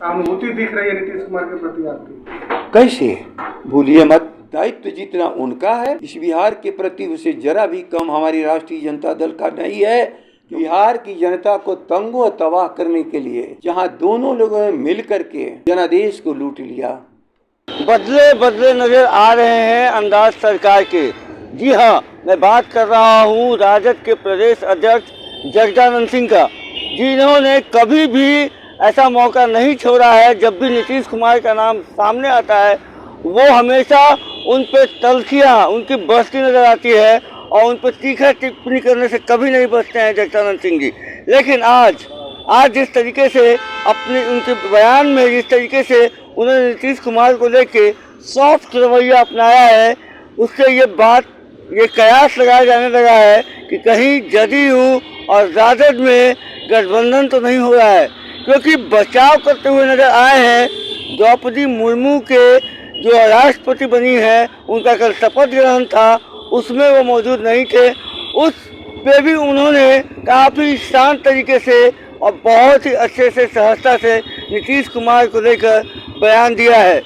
सहानुभूति दिख रही है नीतीश कुमार के प्रति आपकी? कैसे? भूलिए मत, दायित्व जितना उनका है इस बिहार के प्रति उसे जरा भी कम हमारी राष्ट्रीय जनता दल का नहीं है। बिहार की जनता को तंगो तबाह करने के लिए जहां दोनों लोगों ने मिल करके जनादेश को लूट लिया। बदले बदले नजर आ रहे हैं अंदाज सरकार के। जी हाँ, मैं बात कर रहा हूँ राजद के प्रदेश अध्यक्ष जगदानंद सिंह का, जिन्होंने कभी भी ऐसा मौका नहीं छोड़ा है। जब भी नीतीश कुमार का नाम सामने आता है वो हमेशा उन पर तलखियाँ उनकी बरसती नजर आती है और उन पर तीखा टिप्पणी करने से कभी नहीं बचते हैं जगदानंद सिंह जी। लेकिन आज जिस तरीके से अपने उनके बयान में जिस तरीके से उन्होंने नीतीश कुमार को लेके सॉफ्ट रवैया अपनाया है, उससे ये कयास लगाया जाने लगा है कि कहीं जदयू और राजद में गठबंधन तो नहीं हो रहा है, क्योंकि बचाव करते हुए नजर आए हैं। द्रौपदी मुर्मू के जो राष्ट्रपति बनी है, उनका कल शपथ ग्रहण था, उसमें वो मौजूद नहीं थे। उस पे भी उन्होंने काफ़ी शांत तरीके से और बहुत ही अच्छे से सहजता से नीतीश कुमार को लेकर बयान दिया है।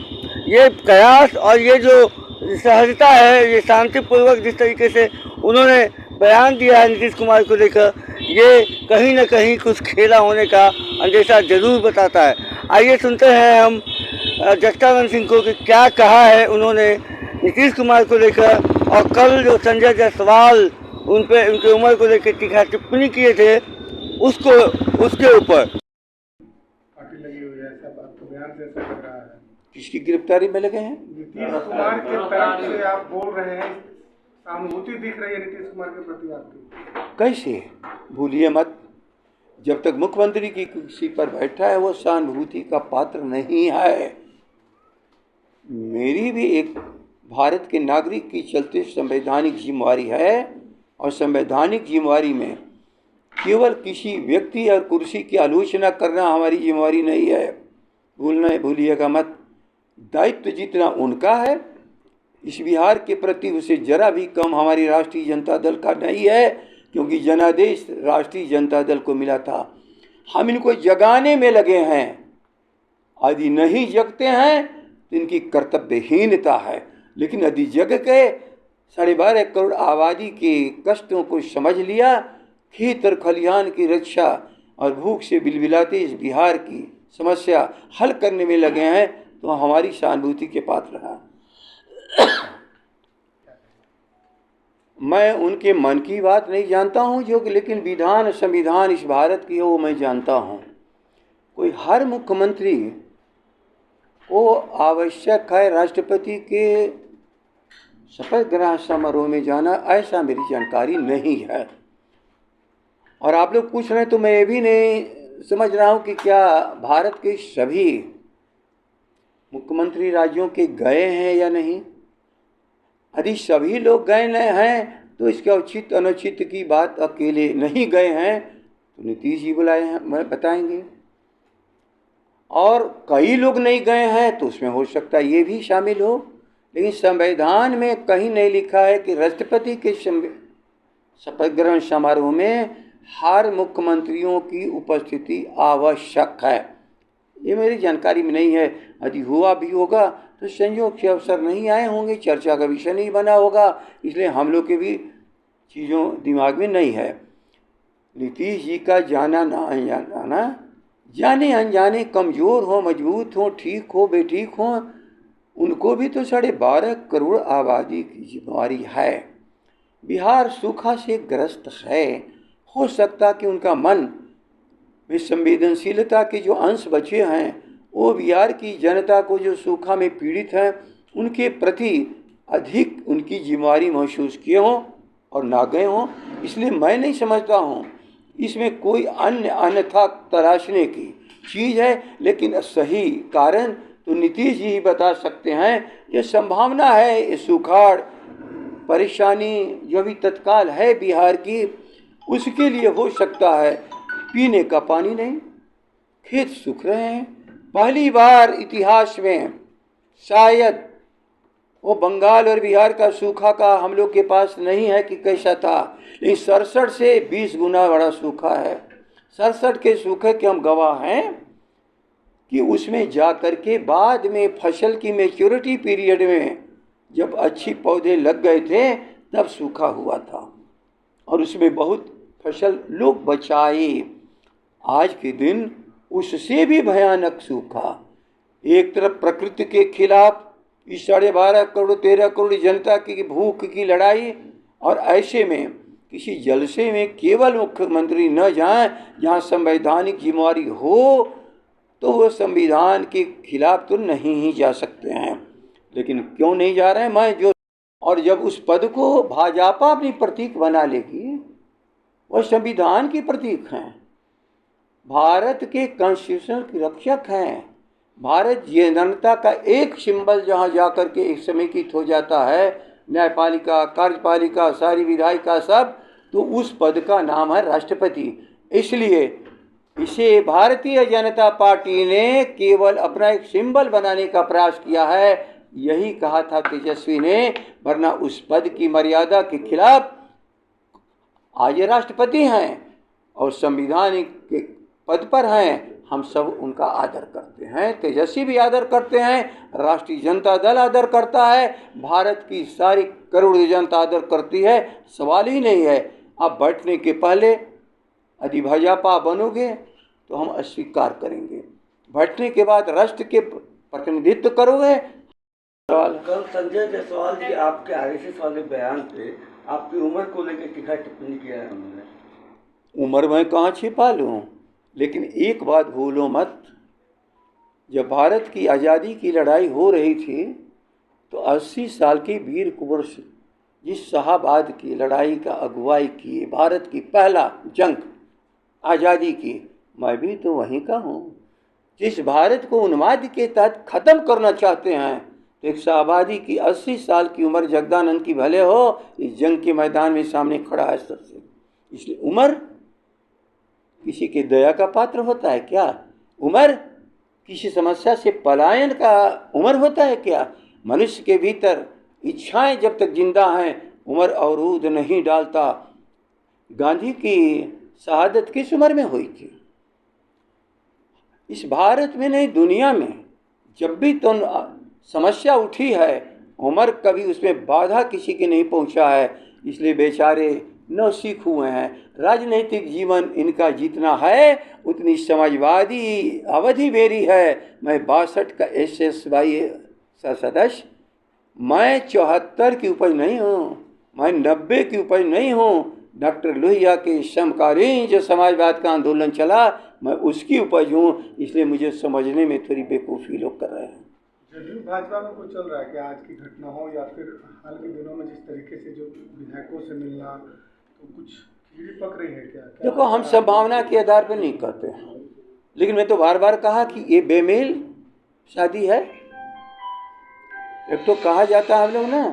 ये कयास और ये जो सहजता है, ये शांतिपूर्वक जिस तरीके से उन्होंने बयान दिया है नीतीश कुमार को लेकर, ये कहीं न कहीं कुछ खेला होने का अंदेशा जरूर बताता है। आइए सुनते हैं हम जगदानंद सिंह को कि क्या कहा है उन्होंने नीतीश कुमार को लेकर, और कल जो संजय जायसवाल उन पे उनकी उम्र को लेकर तीखा टिप्पणी किए थे उसके ऊपर। पार्टी लगी हुई है, ऐसा आपको बयान से ऐसा लग रहा है? किसकी गिरफ्तारी में लगे हैं? नीतीश कुमार की तरफ से आप बोल रहे हैं, सहानुभूति दिख रही है नीतीश कुमार के प्रति आपकी? कैसे? भूलिए मत, जब तक मुख्यमंत्री की कुर्सी पर बैठा है वो सहानुभूति का पात्र नहीं है। मेरी भी एक भारत के नागरिक की चलते संवैधानिक जिम्मेवारी है, और संवैधानिक जिम्मेवारी में केवल किसी व्यक्ति और कुर्सी की आलोचना करना हमारी जिम्मेवारी नहीं है। भूलिएगा मत, दायित्व जितना उनका है इस बिहार के प्रति उसे जरा भी कम हमारी राष्ट्रीय जनता दल का नहीं है, क्योंकि जनादेश राष्ट्रीय जनता दल को मिला था। हम इनको जगाने में लगे हैं, यदि नहीं जगते हैं तो इनकी कर्तव्यहीनता है। लेकिन यदि जग के 12.5 करोड़ आबादी के कष्टों को समझ लिया, खेत और खलिहान की रक्षा और भूख से बिलबिलाते इस बिहार की समस्या हल करने में लगे हैं, तो हमारी सहानुभूति के पात्र हैं। मैं उनके मन की बात नहीं जानता हूँ लेकिन विधान संविधान इस भारत की है वो मैं जानता हूँ। कोई हर मुख्यमंत्री को आवश्यक है राष्ट्रपति के शपथ ग्रहण समारोह में जाना, ऐसा मेरी जानकारी नहीं है। और आप लोग पूछ रहे हैं तो मैं ये भी नहीं समझ रहा हूँ कि क्या भारत के सभी मुख्यमंत्री राज्यों के गए हैं या नहीं। यदि सभी लोग गए नहीं हैं तो इसके औचित्य अनुचित की बात अकेले नहीं गए हैं तो नीतीश जी बुलाए हैं बताएंगे, और कई लोग नहीं गए हैं तो उसमें हो सकता है ये भी शामिल हो। लेकिन संविधान में कहीं नहीं लिखा है कि राष्ट्रपति के शपथ ग्रहण समारोह में हर मुख्यमंत्रियों की उपस्थिति आवश्यक है। ये मेरी जानकारी में नहीं है। यदि हुआ भी होगा तो संयोग के अवसर नहीं आए होंगे, चर्चा का विषय नहीं बना होगा, इसलिए हम लोग के भी चीज़ों दिमाग में नहीं है। नीतीश जी का जाना ना जाना, जाने अनजाने, कमज़ोर हो मजबूत हो, ठीक हो बेठीक हो, उनको भी तो 12.5 करोड़ आबादी की जिम्मेवारी है। बिहार सूखा से ग्रस्त है। हो सकता कि उनका मन में संवेदनशीलता के जो अंश बचे हैं वो बिहार की जनता को जो सूखा में पीड़ित हैं उनके प्रति अधिक उनकी जिम्मेवारी महसूस किए हों और ना गए हों। इसलिए मैं नहीं समझता हूँ इसमें कोई अन्यथा तराशने की चीज़ है। लेकिन सही कारण तो नीतीश जी ही बता सकते हैं। ये संभावना है, ये सुखाड़ परेशानी जो भी तत्काल है बिहार की, उसके लिए हो सकता है पीने का पानी नहीं, खेत सूख रहे हैं। पहली बार इतिहास में शायद वो बंगाल और बिहार का सूखा का हम लोग के पास नहीं है कि कैसा था, लेकिन 67 से 20 गुना बड़ा सूखा है। 67 के सूखे के हम गवाह हैं। कि उसमें जा कर के बाद में फसल की मैच्योरिटी पीरियड में जब अच्छी पौधे लग गए थे तब सूखा हुआ था और उसमें बहुत फसल लोग बचाए। आज के दिन उससे भी भयानक सूखा। एक तरफ प्रकृति के खिलाफ इस 12.5 करोड़ 13 करोड़ जनता की भूख की लड़ाई, और ऐसे में किसी जलसे में केवल मुख्यमंत्री न जाएं, जहां संवैधानिक जिम्मेवारी हो तो वो संविधान के खिलाफ तो नहीं ही जा सकते हैं। लेकिन क्यों नहीं जा रहे हैं? और जब उस पद को भाजपा अपनी प्रतीक बना लेगी, वह संविधान की प्रतीक हैं, भारत के कॉन्स्टिट्यूशन के रक्षक हैं। भारत जनता का एक सिंबल जहाँ जा कर के एक समेकित हो जाता है, न्यायपालिका, कार्यपालिका, सारी विधायिका सब, तो उस पद का नाम है राष्ट्रपति। इसलिए इसे भारतीय जनता पार्टी ने केवल अपना एक सिंबल बनाने का प्रयास किया है। यही कहा था तेजस्वी ने, वरना उस पद की मर्यादा के खिलाफ आज ये राष्ट्रपति हैं और संविधानिक के पद पर हैं। हम सब उनका आदर करते हैं, तेजस्वी भी आदर करते हैं, राष्ट्रीय जनता दल आदर करता है, भारत की सारी करोड़ों जनता आदर करती है। सवाल ही नहीं है। अब बैठने के पहले यदि भाजपा बनोगे तो हम अस्वीकार करेंगे, बैठने के बाद राष्ट्र के प्रतिनिधित्व करोगे। कल संजय जायसवाल जी आपके आरएसएस वाले बयान पे आपकी उम्र को लेकर तीखा टिप्पणी किया है उन्होंने। उम्र मैं कहाँ छिपा लूँ, लेकिन एक बात भूलो मत, जब भारत की आज़ादी की लड़ाई हो रही थी तो 80 साल के वीर कुंवर जिस शाहाबाद की लड़ाई का अगुवाई किए, भारत की पहला जंग आज़ादी की, मैं भी तो वहीं का हूँ। जिस भारत को उन्माद के तहत ख़त्म करना चाहते हैं, तो एक शाहाबादी की 80 साल की उम्र जगदानंद की भले हो, इस जंग के मैदान में सामने खड़ा है सबसे। इसलिए उम्र किसी के दया का पात्र होता है क्या? उम्र किसी समस्या से पलायन का उम्र होता है क्या? मनुष्य के भीतर इच्छाएं जब तक जिंदा हैं, उम्र अवरोध नहीं डालता। गांधी की शहादत किस उम्र में हुई थी? इस भारत में नहीं, दुनिया में जब भी तो समस्या उठी है, उम्र कभी उसमें बाधा किसी के नहीं पहुंचा है। इसलिए बेचारे नौसिख हुए हैं। राजनीतिक जीवन इनका जितना है उतनी समाजवादी अवधि मेरी है। मैं 62 का SSY सदस्य, मैं 74 की उपज नहीं हूँ, मैं 90 की उपज नहीं हूँ। डॉक्टर लोहिया के समकालीन जो समाजवाद का आंदोलन चला, मैं उसकी उपज हूँ। इसलिए मुझे समझने में थोड़ी बेवकूफ़ी लोग कर रहे हैं। जदयू भाजपा में कुछ चल रहा है कि आज की घटना हो या फिर हाल के दिनों में जिस तरीके से जो विधायकों से मिलना, तो कुछ कीड़ी पक रही है क्या? देखो, हम संभावना के आधार पर नहीं कहते, लेकिन मैं तो बार बार कहा कि ये बेमेल शादी है। एक तो कहा जाता है हम लोग ना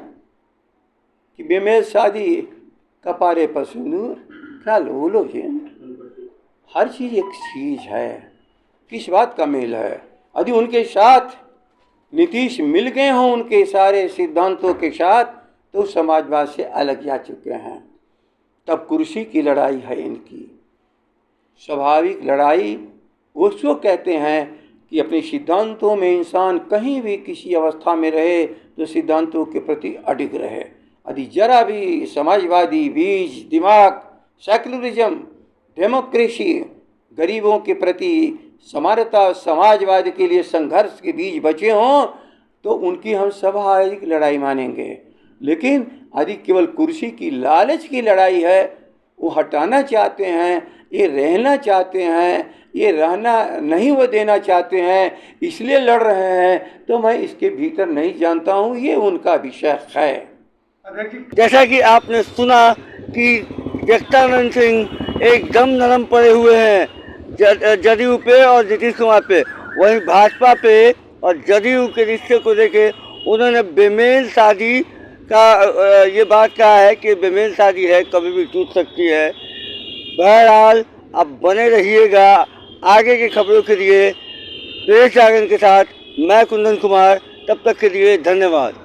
कि बेमेल शादी कपारे पर सिंदूर, क्या लोग ये हर चीज़ एक चीज़ है। किस बात का मेल है? यदि उनके साथ नीतीश मिल गए हों उनके सारे सिद्धांतों के साथ, तो समाजवाद से अलग जा चुके हैं। तब कुर्सी की लड़ाई है इनकी, स्वाभाविक लड़ाई। उसको कहते हैं कि अपने सिद्धांतों में इंसान कहीं भी किसी अवस्था में रहे तो सिद्धांतों के प्रति अडिग रहे। यदि जरा भी समाजवादी बीज दिमाग, सेक्युलरिज्म, डेमोक्रेसी, गरीबों के प्रति समानता, समाजवाद के लिए संघर्ष के बीज बचे हों, तो उनकी हम स्वाभाविक लड़ाई मानेंगे। लेकिन यदि केवल कुर्सी की लालच की लड़ाई है, वो हटाना चाहते हैं, ये रहना चाहते हैं, ये रहना नहीं वो देना चाहते हैं, इसलिए लड़ रहे हैं, तो मैं इसके भीतर नहीं जानता हूँ, ये उनका विषय है। जैसा कि आपने सुना कि जगदानंद सिंह एकदम नरम पड़े हुए हैं जदयू पे और नीतीश कुमार पे, वहीं भाजपा पे और जदयू के रिश्ते को लेके उन्होंने बेमेल शादी का ये बात कहा है कि बेमेल शादी है, कभी भी टूट सकती है। बहरहाल अब बने रहिएगा आगे की खबरों के लिए। प्रेस जागरण के साथ मैं कुंदन कुमार, तब तक के लिए धन्यवाद।